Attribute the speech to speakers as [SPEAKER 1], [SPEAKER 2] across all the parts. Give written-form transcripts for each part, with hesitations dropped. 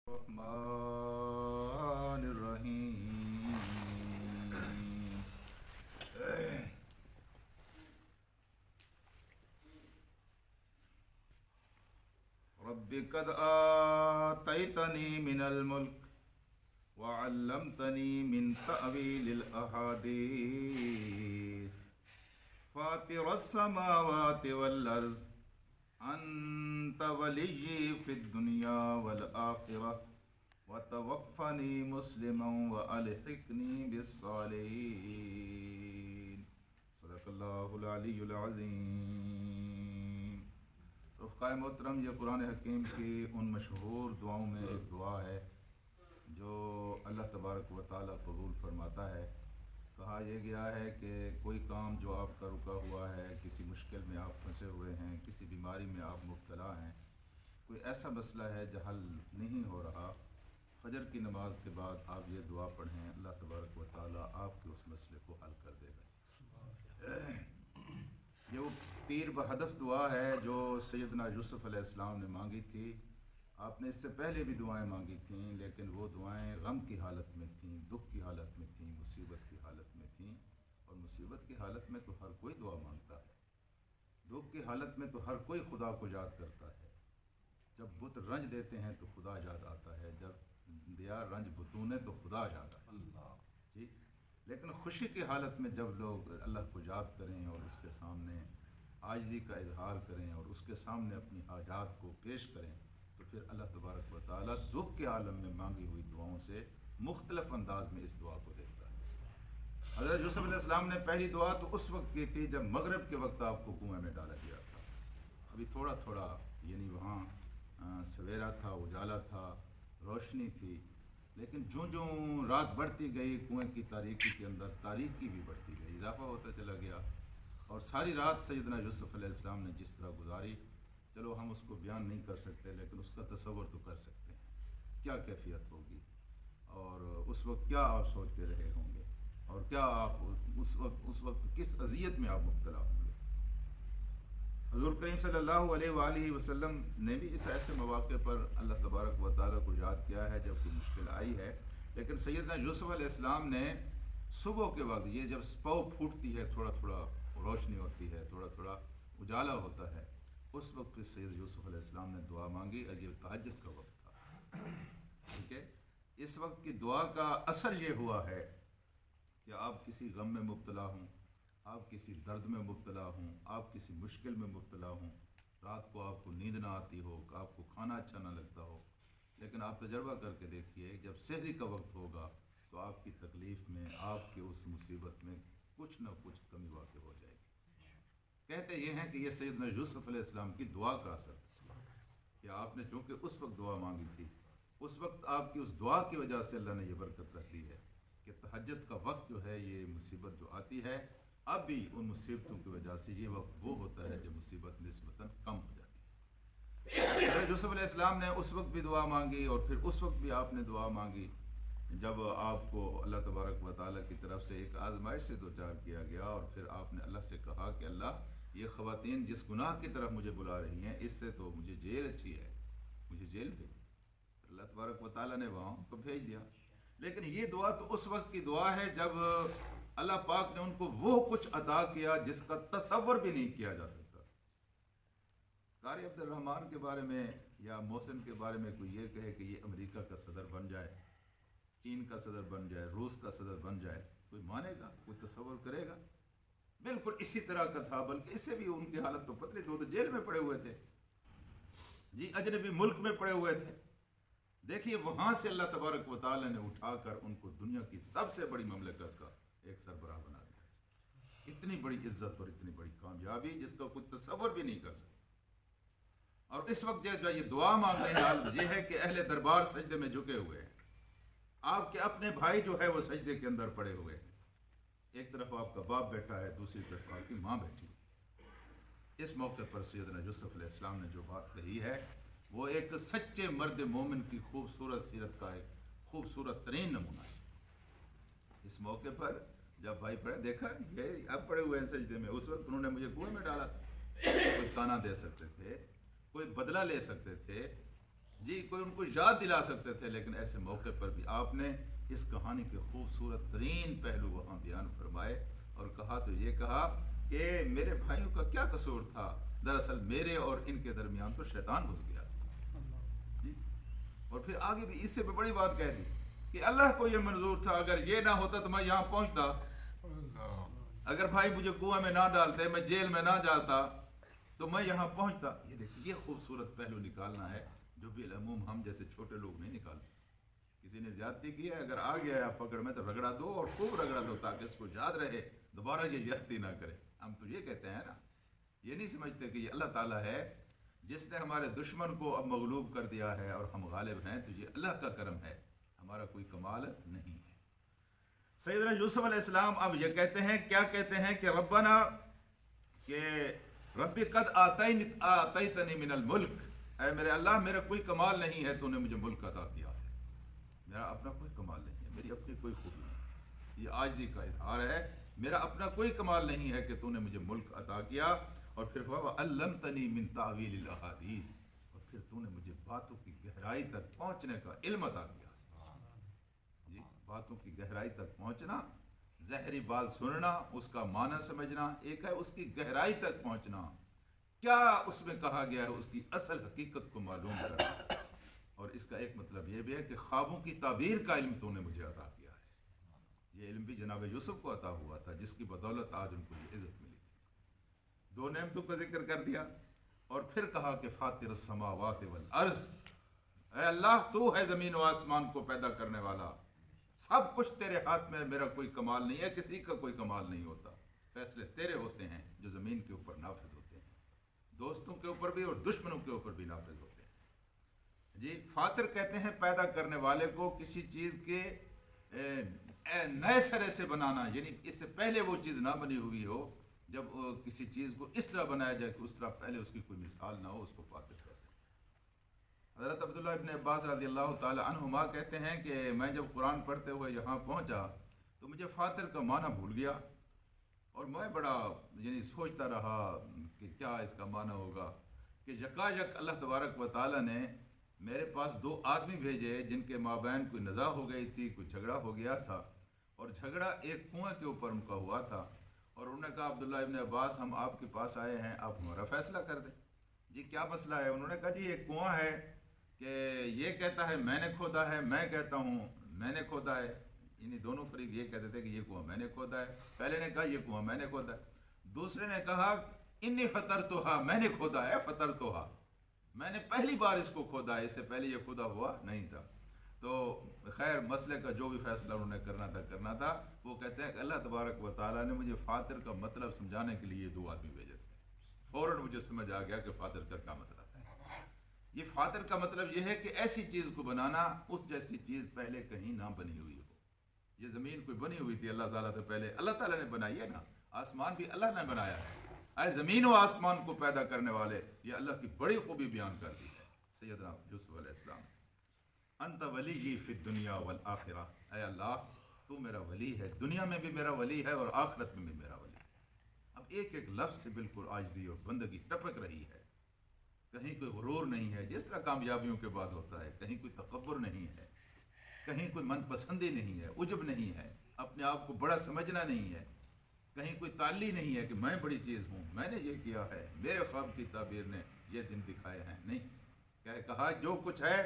[SPEAKER 1] الرحمن الرحیم رب قد آتیتنی من الملک وعلمتنی من تأویل الاحادیث فاطر السماوات والارض انت ولی فی الدنیا والآخرہ وتوفنی مسلما والحقنی بالصالحین صدق اللہ العلی العظیم۔ رفقائے محترم، یہ قرآن حکیم کی ان مشہور دعاؤں میں ایک دعا ہے جو اللہ تبارک و تعالیٰ قبول فرماتا ہے۔ کہا یہ گیا ہے کہ کوئی کام جو آپ کا رکا ہوا ہے، کسی مشکل میں آپ پھنسے ہوئے ہیں، کسی بیماری میں آپ مبتلا ہیں، کوئی ایسا مسئلہ ہے جو حل نہیں ہو رہا، فجر کی نماز کے بعد آپ یہ دعا پڑھیں، اللہ تبارک و تعالیٰ آپ کے اس مسئلے کو حل کر دے گا۔ یہ وہ پیر بہدف دعا ہے جو سیدنا یوسف علیہ السلام نے مانگی تھی۔ آپ نے اس سے پہلے بھی دعائیں مانگی تھیں، لیکن وہ دعائیں غم کی حالت میں تھیں، دکھ کی حالت میں تھیں، مصیبت کی حالت میں تھیں، اور مصیبت کی حالت میں تو ہر کوئی دعا مانگتا ہے، دکھ کی حالت میں تو ہر کوئی خدا کو یاد کرتا ہے۔ جب بت رنج دیتے ہیں تو خدا یاد آتا ہے، جب دیا رنج بتوں نے تو خدا یاد آتا ہے جی۔ لیکن خوشی کی حالت میں جب لوگ اللہ کو یاد کریں اور اس کے سامنے عاجزی کا اظہار کریں اور اس کے سامنے اپنی حاجات کو پیش کریں، تو پھر اللہ تبارک و تعالیٰ دکھ کے عالم میں مانگی ہوئی دعاؤں سے مختلف انداز میں اس دعا کو دیکھتا ہے۔ حضرت یوسف علیہ السلام نے پہلی دعا تو اس وقت کی تھی جب مغرب کے وقت آپ کو کنویں میں ڈالا گیا تھا۔ ابھی تھوڑا تھوڑا یعنی وہاں سویرا تھا، اجالا تھا، روشنی تھی، لیکن جوں جوں رات بڑھتی گئی کنویں کی تاریکی کے اندر تاریکی بھی بڑھتی گئی، اضافہ ہوتا چلا گیا، اور ساری رات سیدنا یوسف علیہ السلام نے جس طرح گزاری، چلو ہم اس کو بیان نہیں کر سکتے لیکن اس کا تصور تو کر سکتے ہیں کیا کیفیت ہوگی، اور اس وقت کیا آپ سوچتے رہے ہوں گے، اور کیا آپ اس وقت کس اذیت میں آپ مبتلا ہوں گے۔ حضور کریم صلی اللہ علیہ وآلہ وسلم نے بھی اس ایسے مواقع پر اللہ تبارک و تعالیٰ کو یاد کیا ہے جب کوئی مشکل آئی ہے، لیکن سیدنا یوسف علیہ السلام نے صبح کے وقت، یہ جب پاؤ پھوٹتی ہے، تھوڑا تھوڑا روشنی ہوتی ہے، تھوڑا تھوڑا اجالا ہوتا ہے، اس وقت پھر سید یوسف علیہ السلام نے دعا مانگی، اور یہ تہجد کا وقت تھا، ٹھیک ہے۔ اس وقت کی دعا کا اثر یہ ہوا ہے کہ آپ کسی غم میں مبتلا ہوں، آپ کسی درد میں مبتلا ہوں، آپ کسی مشکل میں مبتلا ہوں، رات کو آپ کو نیند نہ آتی ہو، آپ کو کھانا اچھا نہ لگتا ہو، لیکن آپ تجربہ کر کے دیکھیے جب سحری کا وقت ہوگا تو آپ کی تکلیف میں، آپ کی اس مصیبت میں کچھ نہ کچھ کمی واقع ہو جائے گی۔ کہتے یہ ہیں کہ یہ سیدنا یوسف علیہ السلام کی دعا کا اثر تھا کہ آپ نے چونکہ اس وقت دعا مانگی تھی، اس وقت آپ کی اس دعا کی وجہ سے اللہ نے یہ برکت رکھ دی ہے کہ تہجد کا وقت جو ہے، یہ مصیبت جو آتی ہے، اب بھی ان مصیبتوں کی وجہ سے یہ وقت وہ ہوتا ہے جب مصیبت نسبتاً کم ہو جاتی ہے۔ حضرت یوسف علیہ السلام نے اس وقت بھی دعا مانگی، اور پھر اس وقت بھی آپ نے دعا مانگی جب آپ کو اللہ تبارک و تعالیٰ کی طرف سے ایک آزمائش سے دوچار کیا گیا، اور پھر آپ نے اللہ سے کہا کہ اللہ، یہ خواتین جس گناہ کی طرف مجھے بلا رہی ہیں، اس سے تو مجھے جیل اچھی ہے، مجھے جیل بھیج۔ اللہ تبارک و تعالیٰ نے وہاں کو بھیج دیا، لیکن یہ دعا تو اس وقت کی دعا ہے جب اللہ پاک نے ان کو وہ کچھ عطا کیا جس کا تصور بھی نہیں کیا جا سکتا۔ قاری عبد الرحمن کے بارے میں یا محسن کے بارے میں کوئی یہ کہے کہ یہ امریکہ کا صدر بن جائے، چین کا صدر بن جائے، روس کا صدر بن جائے، کوئی مانے گا؟ کوئی تصور کرے گا؟ بالکل اسی طرح کا تھا، بلکہ اس سے بھی ان کی حالت تو پتلی تھی، وہ تو جیل میں پڑے ہوئے تھے جی، اجنبی ملک میں پڑے ہوئے تھے۔ دیکھیے وہاں سے اللہ تبارک و تعالی نے اٹھا کر ان کو دنیا کی سب سے بڑی مملکت کا ایک سربراہ بنا دیا۔ اتنی بڑی عزت اور اتنی بڑی کامیابی جس کا کوئی تصور بھی نہیں کر سکتا۔ اور اس وقت جو یہ دعا مانگنے حال یہ ہے کہ اہل دربار سجدے میں جھکے ہوئے ہیں، آپ کے اپنے بھائی جو ہے وہ سجدے کے اندر پڑے ہوئے ہیں، ایک طرف آپ کا باپ بیٹھا ہے، دوسری طرف آپ کی ماں بیٹھی ہے۔ اس موقع پر سیدنا یوسف علیہ السلام نے جو بات کہی ہے وہ ایک سچے مرد مومن کی خوبصورت سیرت کا ایک خوبصورت ترین نمونہ ہے۔ اس موقع پر جب بھائی پڑے، دیکھا یہ اب پڑے ہوئے ہیں سجدے میں، اس وقت انہوں نے مجھے کنویں میں ڈالا تھا، کوئی تانا دے سکتے تھے، کوئی بدلہ لے سکتے تھے، جی کوئی ان کو یاد دلا سکتے تھے، لیکن ایسے موقع پر بھی آپ نے اس کہانی کے خوبصورت ترین پہلو وہاں بیان فرمائے اور کہا تو یہ کہا کہ میرے بھائیوں کا کیا قصور تھا، دراصل میرے اور ان کے درمیان تو شیطان گھس گیا تھا جی۔ اور پھر آگے بھی اس سے بھی بڑی بات کہہ دی کہ اللہ کو یہ منظور تھا اگر یہ نہ ہوتا تو میں یہاں پہنچتا، اگر بھائی مجھے کنویں میں نہ ڈالتے، میں جیل میں نہ جاتا تو میں یہاں پہنچتا۔ یہ دیکھیں یہ خوبصورت پہلو نکالنا ہے جو بالعموم ہم جیسے چھوٹے لوگ نہیں نکالتے۔ کسی نے زیادتی کی ہے، اگر آ گیا ہے آپ پکڑ میں تو رگڑا دو اور خوب رگڑا دو تاکہ اس کو یاد رہے، دوبارہ یہ زیادتی نہ کرے۔ ہم تو یہ کہتے ہیں نا، یہ نہیں سمجھتے کہ یہ اللہ تعالیٰ ہے جس نے ہمارے دشمن کو اب مغلوب کر دیا ہے اور ہم غالب ہیں، تو یہ اللہ کا کرم ہے، ہمارا کوئی کمال نہیں ہے۔ سیدنا یوسف علیہ السلام اب یہ کہتے ہیں، کیا کہتے ہیں کہ ربنا، کہ رب قد آتیتنی من الملک، اے میرے اللہ میرا کوئی کمال نہیں ہے، تو نے مجھے ملک عطا کیا ہے، میرا اپنا کوئی کمال نہیں ہے، میری اپنی کوئی خوبی نہیں، یہ عاجزی کا اظہار ہے، میرا اپنا کوئی کمال نہیں ہے کہ تو نے مجھے ملک عطا کیا۔ اور پھر وَعَلَّمْتَنِي مِن تَعْوِيلِ الْأَحَادِيثِ، اور پھر تو نے مجھے باتوں کی گہرائی تک پہنچنے کا علم عطا کیا جی۔ باتوں کی گہرائی تک پہنچنا، ظاہری بات سننا، اس کا معنی سمجھنا ایک ہے، اس کی گہرائی تک پہنچنا، کیا اس میں کہا گیا ہے اس کی اصل حقیقت کو معلوم کرنا۔ اور اس کا ایک مطلب یہ بھی ہے کہ خوابوں کی تعبیر کا علم تو نے مجھے عطا کیا ہے۔ یہ علم بھی جناب یوسف کو عطا ہوا تھا جس کی بدولت آج ان کو یہ عزت ملی تھی۔ دو نعمتوں کا ذکر کر دیا اور پھر کہا کہ فاطر السماوات والارض، اے اللہ تو ہے زمین و آسمان کو پیدا کرنے والا، سب کچھ تیرے ہاتھ میں، میرا کوئی کمال نہیں ہے، کسی کا کوئی کمال نہیں ہوتا، فیصلے تیرے ہوتے ہیں جو زمین کے اوپر نافذ ہوتے ہیں، دوستوں کے اوپر بھی اور دشمنوں کے اوپر بھی نافذ ہوتے ہیں جی۔ فاطر کہتے ہیں پیدا کرنے والے کو، کسی چیز کے نئے سرے سے بنانا، یعنی اس سے پہلے وہ چیز نہ بنی ہوئی ہو، جب کسی چیز کو اس طرح بنایا جائے کہ اس طرح پہلے اس کی کوئی مثال نہ ہو، اس کو فاطر کہتے ہیں۔ حضرت عبداللہ ابن عباس رضی اللہ تعالی عنہما کہتے ہیں کہ میں جب قرآن پڑھتے ہوئے یہاں پہنچا تو مجھے فاطر کا معنی بھول گیا، اور میں بڑا یعنی سوچتا رہا کہ کیا اس کا معنی ہوگا، کہ یکایک اللہ تبارک و تعالی نے میرے پاس دو آدمی بھیجے جن کے مابین کوئی نزاع ہو گئی تھی، کوئی جھگڑا ہو گیا تھا، اور جھگڑا ایک کنویں کے اوپر ان کا ہوا تھا، اور انہوں نے کہا عبداللہ ابن عباس ہم آپ کے پاس آئے ہیں، آپ ہمارا فیصلہ کر دیں۔ جی کیا مسئلہ ہے؟ انہوں نے کہا جی ایک کنواں ہے کہ یہ کہتا ہے میں نے کھودا ہے، میں کہتا ہوں میں نے کھودا ہے، یعنی دونوں فریق یہ کہتے تھے کہ یہ کنواں میں نے کھودا ہے، پہلے نے کہا یہ کنواں میں نے کھودا ہے، دوسرے نے کہا انی فطرتھا، میں نے کھودا ہے، فطرتھا، میں نے پہلی بار اس کو کھودا ہے، اس سے پہلے یہ کھودا ہوا نہیں تھا۔ تو خیر مسئلے کا جو بھی فیصلہ انہوں نے کرنا تھا، وہ کہتے ہیں کہ اللہ تبارک و تعالیٰ نے مجھے فاطر کا مطلب سمجھانے کے لیے دو آدمی بھیجے تھے، فوراً مجھے سمجھ آ گیا کہ فاطر کا کیا مطلب ہے۔ یہ فاطر کا مطلب یہ ہے کہ ایسی چیز کو بنانا اس جیسی چیز پہلے کہیں نہ بنی ہوئی ہو۔ یہ زمین کوئی بنی ہوئی تھی اللہ تعالیٰ سے پہلے، اللہ تعالیٰ نے بنائی ہے نا، آسمان بھی اللہ نے بنایا ہے، اے زمین و آسمان کو پیدا کرنے والے، یہ اللہ کی بڑی خوبی بیان کر دی ہے سیدنا یوسف علیہ السلام۔ انت ولی فی الدنیا والآخرہ، اے اللہ تو میرا ولی ہے، دنیا میں بھی میرا ولی ہے اور آخرت میں بھی میرا ولی ہے۔ اب ایک ایک لفظ سے بالکل عاجزی اور بندگی ٹپک رہی ہے، کہیں کوئی غرور نہیں ہے جس طرح کامیابیوں کے بعد ہوتا ہے، کہیں کوئی تکبر نہیں ہے، کہیں کوئی من پسندی نہیں ہے، عجب نہیں ہے، اپنے آپ کو بڑا سمجھنا نہیں ہے، کہیں کوئی تعلی نہیں ہے کہ میں بڑی چیز ہوں، میں نے یہ کیا ہے، میرے خواب کی تعبیر نے یہ دن دکھائے ہیں، نہیں، کہا جو کچھ ہے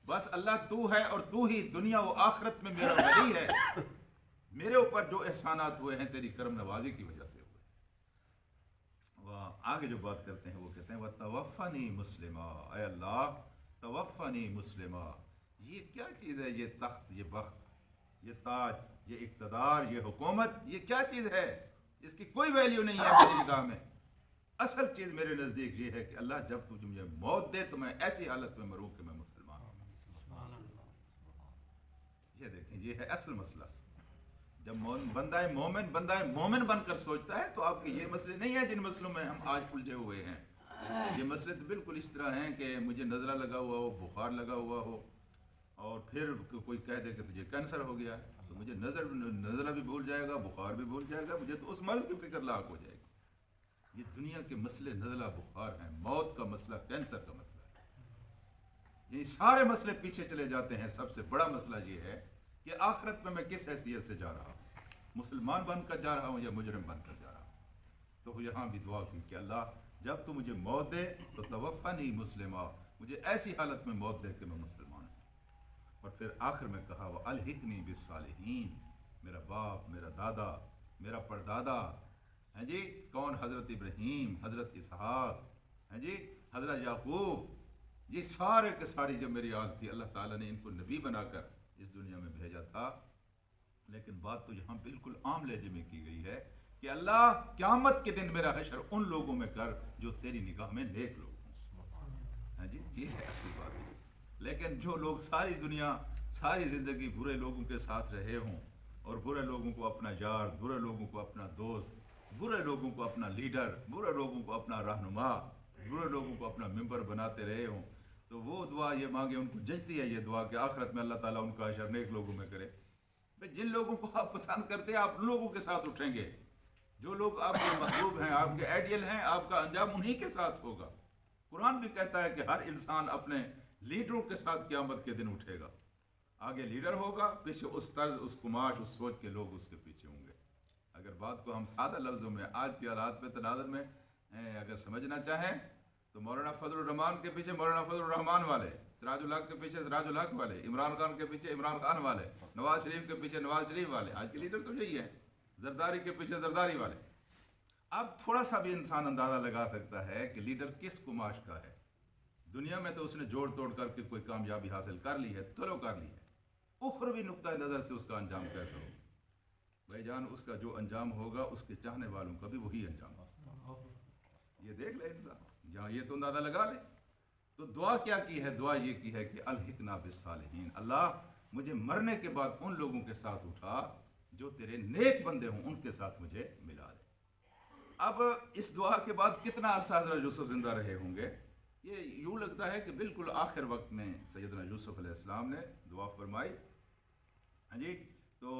[SPEAKER 1] بس اللہ تو ہے، اور تو ہی دنیا و آخرت میں میرا ولی ہے، میرے اوپر جو احسانات ہوئے ہیں تیری کرم نوازی کی وجہ سے ہوئے۔ آگے جو بات کرتے ہیں وہ کہتے ہیں وَتَوَفَّنِي مُسْلِمًا، اے اللہ توفنی مسلمہ، یہ کیا چیز ہے، یہ تخت، یہ بخت، یہ تاج، یہ اقتدار، یہ حکومت، یہ کیا چیز ہے؟ اس کی کوئی ویلیو نہیں ہے میری نگاہ میں۔ اصل چیز میرے نزدیک یہ ہے کہ اللہ جب تجھے مجھے موت دے تو میں ایسی حالت میں مروں کہ میں مسلمان ہوں۔ یہ دیکھیں یہ ہے اصل مسئلہ۔ جب بندہ مومن بن کر سوچتا ہے تو آپ کے یہ مسئلے نہیں ہیں جن مسئلوں میں ہم آج الجھے ہوئے ہیں۔ یہ مسئلے تو بالکل اس طرح ہیں کہ مجھے نزلہ لگا ہوا ہو، بخار لگا ہوا ہو، اور پھر کوئی کہہ دے کہ تجھے کینسر ہو گیا ہے، تو مجھے نزلہ بھی بھول جائے گا، بخار بھی بھول جائے گا، مجھے تو اس مرض کی فکر لاحق ہو جائے گی۔ یہ دنیا کے مسئلے نزلہ بخار ہیں، موت کا مسئلہ کینسر کا مسئلہ ہے۔ یعنی سارے مسئلے پیچھے چلے جاتے ہیں. سب سے بڑا مسئلہ یہ ہے کہ آخرت میں کس حیثیت سے جا رہا ہوں, مسلمان بن کر جا رہا ہوں یا مجرم بن کر جا رہا ہوں. تو یہاں بھی دعا کی کہ اللہ جب تو مجھے موت دے تو توفنی مسلمہ, مجھے ایسی حالت میں موت دے کہ میں مسلمان ہوں. اور پھر آخر میں کہا وَأَلْحِقْنِي بِالصَّالِحِينَ, میرا باپ, میرا دادا, میرا پردادا, ہیں جی کون, حضرت ابراہیم, حضرت اسحاق, ہیں جی حضرت یعقوب, یہ سارے کے ساری جو میری آل تھی, اللہ تعالیٰ نے ان کو نبی بنا کر اس دنیا میں بھیجا تھا. لیکن بات تو یہاں بالکل عام لہجے میں کی گئی ہے کہ اللہ قیامت کے دن میرا حشر ان لوگوں میں کر جو تیری نگاہ میں نیک لوگ ہوں. ہاں جی, یہ ہے اصلی بات. لیکن جو لوگ ساری دنیا ساری زندگی برے لوگوں کے ساتھ رہے ہوں اور برے لوگوں کو اپنا یار, برے لوگوں کو اپنا دوست, برے لوگوں کو اپنا لیڈر, برے لوگوں کو اپنا رہنما, برے لوگوں کو اپنا ممبر بناتے رہے ہوں, تو وہ دعا یہ مانگے, ان کو جچتی ہے یہ دعا کہ آخرت میں اللہ تعالیٰ ان کا حشر نیک لوگوں میں کرے. بھئی جن لوگوں کو آپ پسند کرتے ہیں آپ لوگوں کے ساتھ اٹھیں گے, جو لوگ آپ کے محبوب ہیں, آپ کے آئیڈیل ہیں, آپ کا انجام انہی کے ساتھ ہوگا. قرآن بھی کہتا ہے کہ ہر انسان اپنے لیڈروں کے ساتھ قیامت کے دن اٹھے گا. آگے لیڈر ہوگا, پیچھے اس طرز, اس کماش, اس سوچ کے لوگ اس کے پیچھے ہوں گے. اگر بات کو ہم سادہ لفظوں میں آج کے حالات میں تناظر میں اگر سمجھنا چاہیں تو مولانا فضل الرحمان کے پیچھے مولانا فضل الرحمان والے, سراج الحق کے پیچھے سراج الحق والے, عمران خان کے پیچھے عمران خان والے, نواز شریف کے پیچھے نواز شریف والے. آج کے لیڈر تو یہی ہے. زرداری کے پیچھے زرداری والے. اب تھوڑا سا بھی انسان اندازہ لگا سکتا ہے کہ لیڈر کس کماش کا ہے. دنیا میں تو اس نے جوڑ توڑ کر کے کوئی کامیابی حاصل کر لی ہے, طلوع کر لی ہے. اخروی نقطۂ نظر سے اس کا انجام کیسا ہوگا؟ بھائی جان, اس کا جو انجام ہوگا اس کے چاہنے والوں کا بھی وہی انجام ہوگا. یہ دیکھ لے انسان, یہاں یہ تو اندازہ لگا لے. تو دعا کیا کی ہے؟ دعا یہ کی ہے کہ الحقنا بالصالحین, اللہ مجھے مرنے کے بعد ان لوگوں کے ساتھ اٹھا جو تیرے نیک بندے ہوں, ان کے ساتھ مجھے ملا دے. اب اس دعا کے بعد کتنا عرصہ حضرت یوسف زندہ رہے ہوں گے؟ یہ یوں لگتا ہے کہ بالکل آخر وقت میں سیدنا یوسف علیہ السلام نے دعا فرمائی. ہاں جی, تو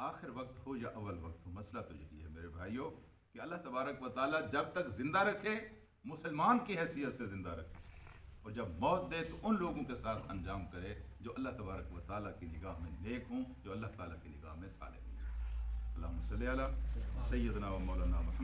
[SPEAKER 1] آخر وقت ہو یا اول وقت ہو, مسئلہ تو یہی ہے میرے بھائیوں کہ اللہ تبارک و تعالیٰ جب تک زندہ رکھے مسلمان کی حیثیت سے زندہ رکھے, اور جب موت دے تو ان لوگوں کے ساتھ انجام کرے جو اللہ تبارک و تعالیٰ کی نگاہ میں نیک ہوں, جو اللہ تعالیٰ کی نگاہ میں صالح ہوں. اللہم صلی علی سیدنا و مولانا محمد.